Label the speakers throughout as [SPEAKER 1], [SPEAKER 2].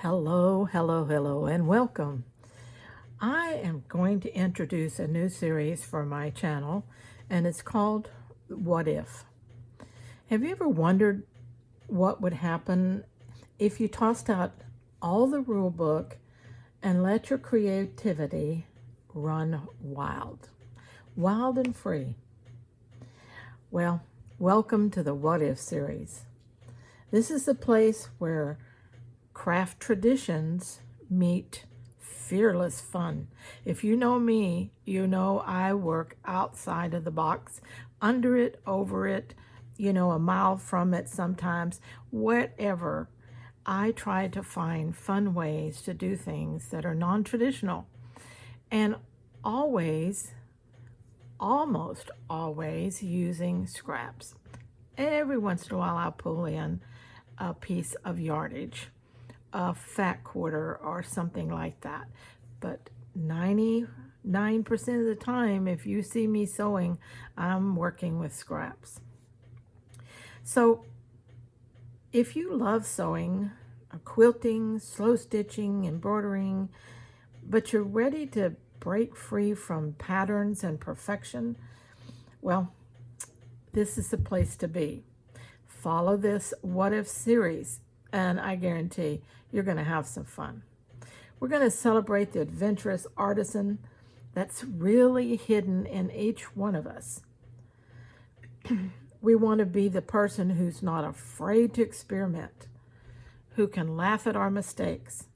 [SPEAKER 1] Hello, hello, hello, and welcome. I am going to introduce a new series for my channel, and it's called What If? Have you ever wondered what would happen if you tossed out all the rule book and let your creativity run wild? Wild and free. Well, welcome to the What If series. This is the place where craft traditions meet fearless fun. If you know me, you know I work outside of the box, under it, over it, a mile from it sometimes, whatever. I try to find fun ways to do things that are non-traditional and always, almost always using scraps. Every once in a while I'll pull in a piece of yardage, a fat quarter or something like that. But 99% of the time, if you see me sewing, I'm working with scraps. So if you love sewing, quilting, slow stitching, embroidering, but you're ready to break free from patterns and perfection, well, this is the place to be. Follow this What If series, and I guarantee you're going to have some fun. We're going to celebrate the adventurous artisan that's really hidden in each one of us. We want to be the person who's not afraid to experiment, who can laugh at our mistakes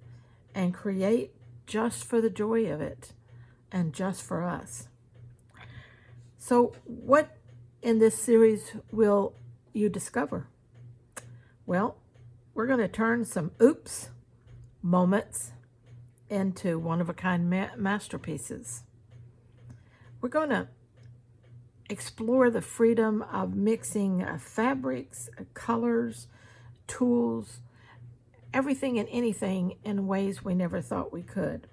[SPEAKER 1] and create just for the joy of it and just for us. So what in this series will you discover? Well, we're going to turn some oops moments into one-of-a-kind masterpieces. We're going to explore the freedom of mixing fabrics, colors, tools, everything and anything in ways we never thought we could.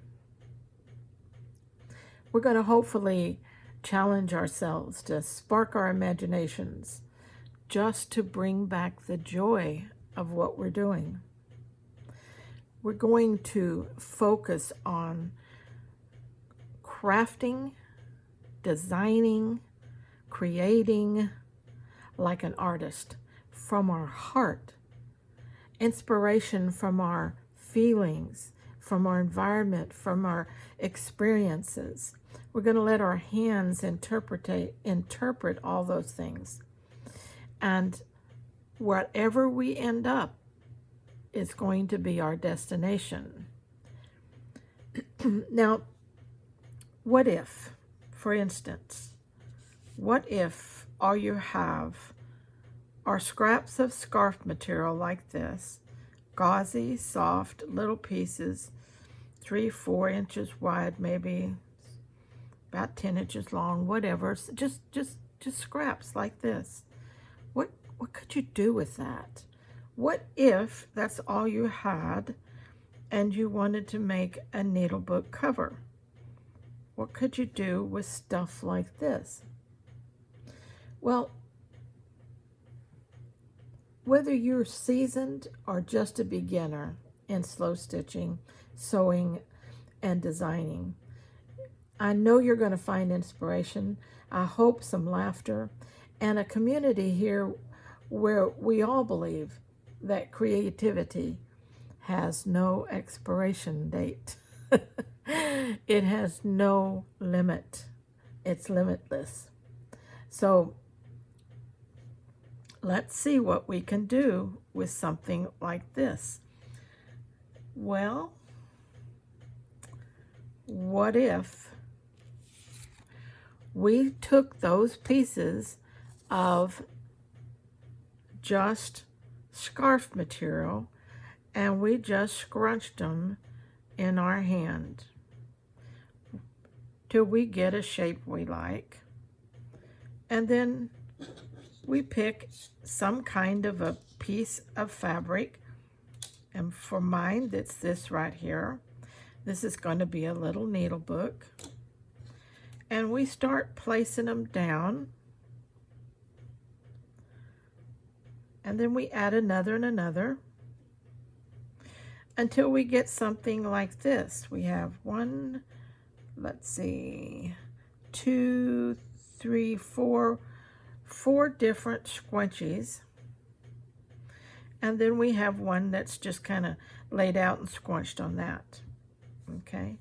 [SPEAKER 1] We're going to hopefully challenge ourselves to spark our imaginations just to bring back the joy of what we're doing. We're going to focus on crafting, designing, creating like an artist from our heart, inspiration from our feelings, from our environment, from our experiences. We're going to let our hands interpret all those things. And wherever we end up is going to be our destination. Now, what if, for instance, what if all you have are scraps of scarf material like this, gauzy, soft, little pieces, 3-4 inches wide, maybe about 10 inches long, whatever, just scraps like this. What could you do with that? What if that's all you had and you wanted to make a needlebook cover? What could you do with stuff like this? Well, whether you're seasoned or just a beginner in slow stitching, sewing, and designing, I know you're going to find inspiration. I hope some laughter and a community here where we all believe that creativity has no expiration date. It has no limit. It's limitless. So let's see what we can do with something like this. Well, what if we took those pieces of just scarf material and we just scrunched them in our hand till we get a shape we like, and then we pick some kind of a piece of fabric, and for mine it's this right here. This is going to be a little needle book, and we start placing them down. And then we add another and another. until we get something like this. We have one, let's see, two, three, four different scrunchies. And then we have one that's just kind of laid out and scrunched on that. Okay.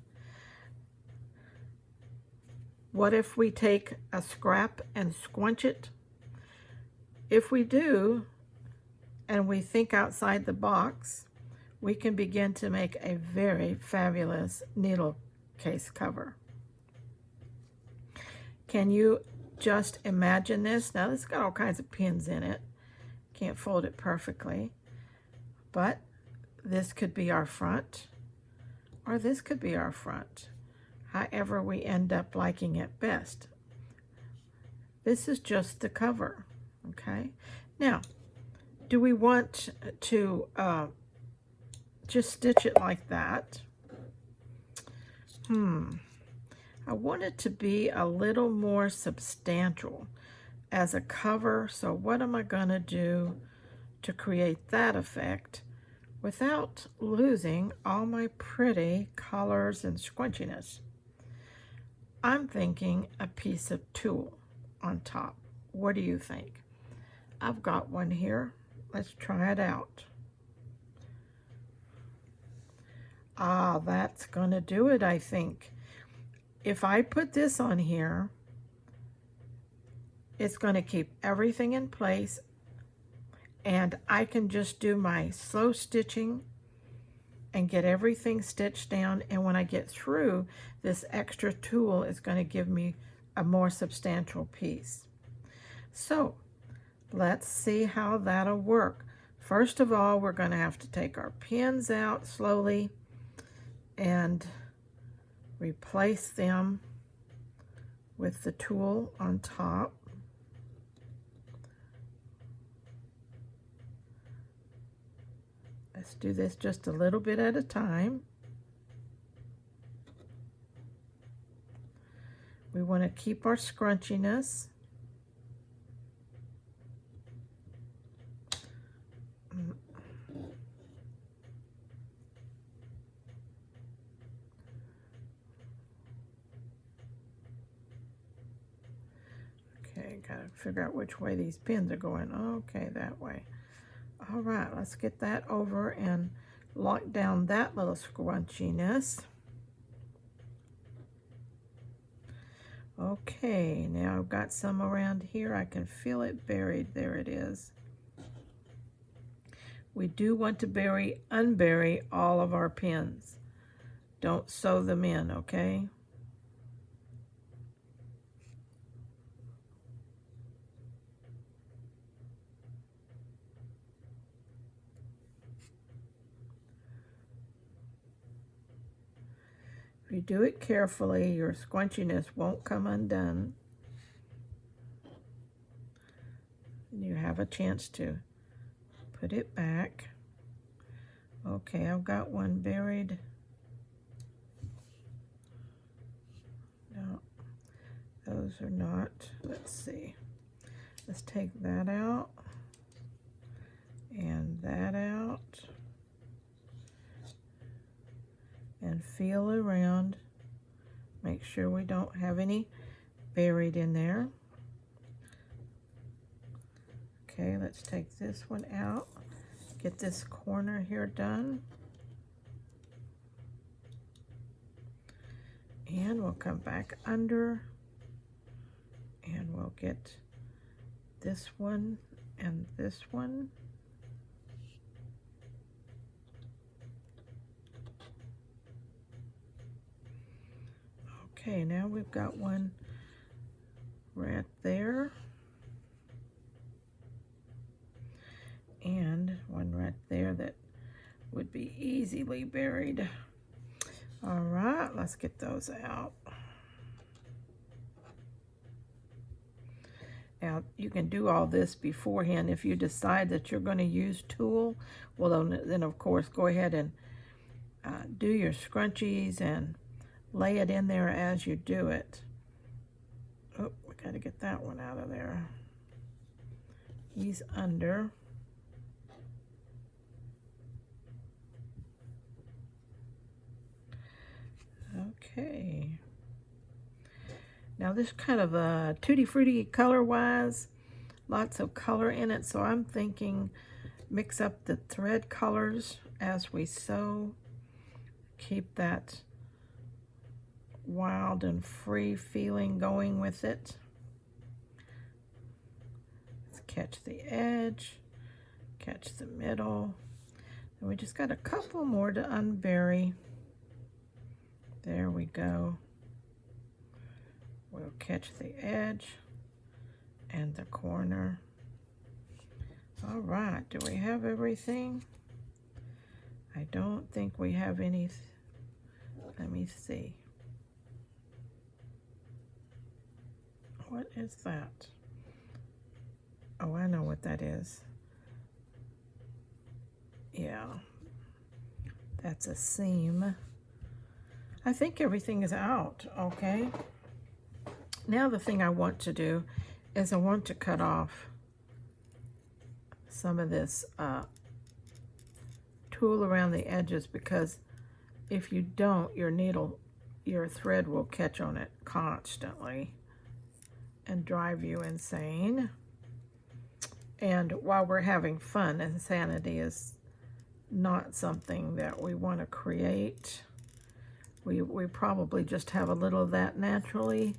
[SPEAKER 1] What if we take a scrap and scrunch it? If we do, and we think outside the box, we can begin to make a very fabulous needle case cover. Can you just imagine this? Now, this has got all kinds of pins in it. Can't fold it perfectly, but this could be our front, or this could be our front, however we end up liking it best. This is just the cover, okay? Now, do we want to just stitch it like that? I want it to be a little more substantial as a cover, so what am I gonna do to create that effect without losing all my pretty colors and scrunchiness? I'm thinking a piece of tulle on top. What do you think? I've got one here. Let's try it out. Ah, that's gonna do it, I think. If I put this on here, it's going to keep everything in place, and I can just do my slow stitching and get everything stitched down, and when I get through, this extra tulle is going to give me a more substantial piece. So let's see how that'll work. First of all, we're going to have to take our pins out slowly and replace them with the tulle on top. Let's do this just a little bit at a time. We want to keep our scrunchiness. Okay, gotta figure out which way these pins are going. Okay, that way. All right, let's get that over and lock down that little scrunchiness. Okay, now I've got some around here. I can feel it buried. There it is. We do want to unbury all of our pins. Don't sew them in, okay? If you do it carefully, your scrunchiness won't come undone. You have a chance to put it back. Okay, I've got one buried. No, those are not. Let's see. Let's take that out and that out. And feel around. Make sure we don't have any buried in there. Okay, let's take this one out. Get this corner here done. And we'll come back under. And we'll get this one and this one. Okay, now we've got one right there and one right there that would be easily buried. All right, let's get those out. Now, you can do all this beforehand. If you decide that you're going to use tulle, well, then of course, go ahead and do your scrunchies and lay it in there as you do it. Oh, we got to get that one out of there. He's under. Now this kind of a tutti frutti color wise, lots of color in it, so I'm thinking mix up the thread colors as we sew, keep that wild and free feeling going with it. Let's catch the edge, catch the middle, and we just got a couple more to unbury. There we go. We'll catch the edge and the corner. All right, do we have everything? I don't think we have any. Let me see. What is that? Oh, I know what that is. Yeah, that's a seam. I think everything is out, okay? Now the thing I want to do is I want to cut off some of this tulle around the edges, because if you don't, your thread will catch on it constantly and drive you insane. And while we're having fun, insanity is not something that we want to create. We probably just have a little of that naturally.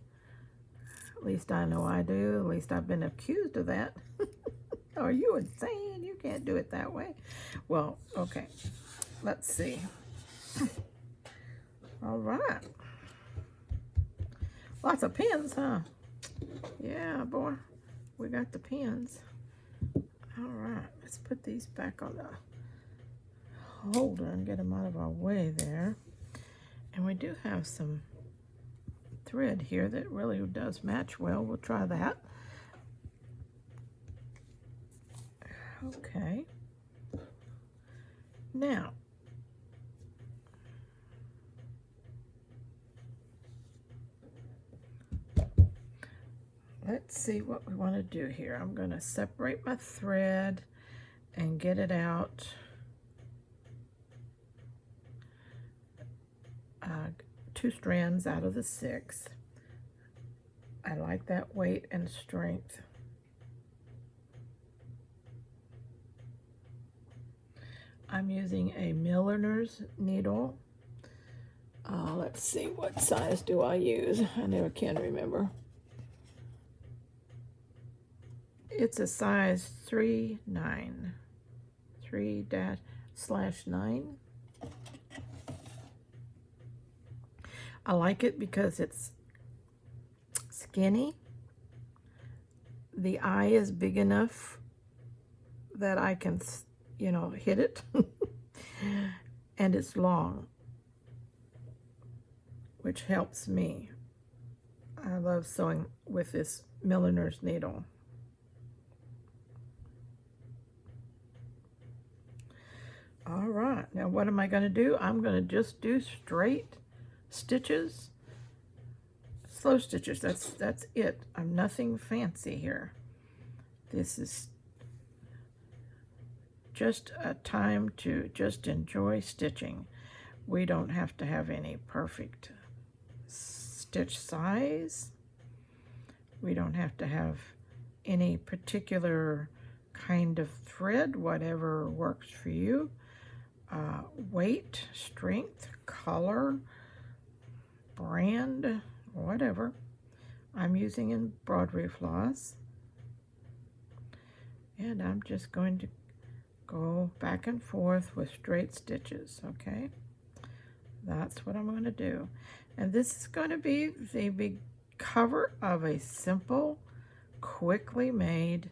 [SPEAKER 1] At least I know I do. At least I've been accused of that. Are you insane? You can't do it that way. Well, okay. Let's see. All right. Lots of pins, huh? Yeah, boy. We got the pins. All right. Let's put these back on the holder and get them out of our way there. And we do have some thread here that really does match well. We'll try that. Okay. Now, let's see what we want to do here. I'm going to separate my thread and get it out. 2 strands out of the 6. I like that weight and strength. I'm using a milliner's needle. Let's see, what size do I use? I never can remember. It's a size 3/9. 3/9. I like it because it's skinny. The eye is big enough that I can, you know, hit it. And it's long, which helps me. I love sewing with this milliner's needle. All right, now what am I going to do? I'm going to just do straight stitches, slow stitches. That's it. I'm nothing fancy here. This is just a time to just enjoy stitching. We don't have to have any perfect stitch size. We don't have to have any particular kind of thread, whatever works for you. Weight, strength, color, brand, whatever. I'm using embroidery floss, and I'm just going to go back and forth with straight stitches. Okay, that's what I'm going to do. And this is going to be the big cover of a simple, quickly made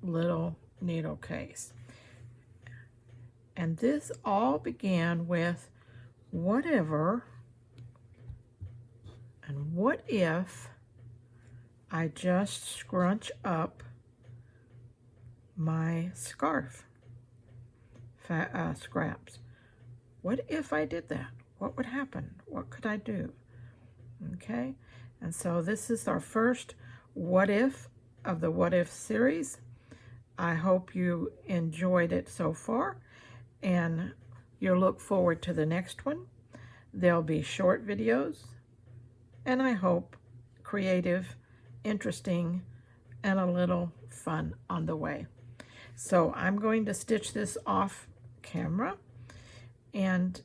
[SPEAKER 1] little needle case. And this all began with whatever and what if I just scrunch up my scarf scraps. What if I did that? What would happen? What could I do? Okay, and so this is our first what if of the what if series. I hope you enjoyed it so far, and you'll look forward to the next one. There'll be short videos, and I hope creative, interesting, and a little fun on the way. So I'm going to stitch this off camera, and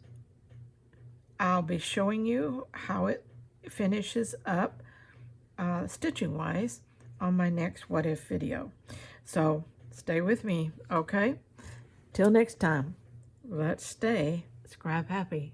[SPEAKER 1] I'll be showing you how it finishes up stitching wise on my next what if video. So stay with me, okay? Till next time, let's stay scrap happy.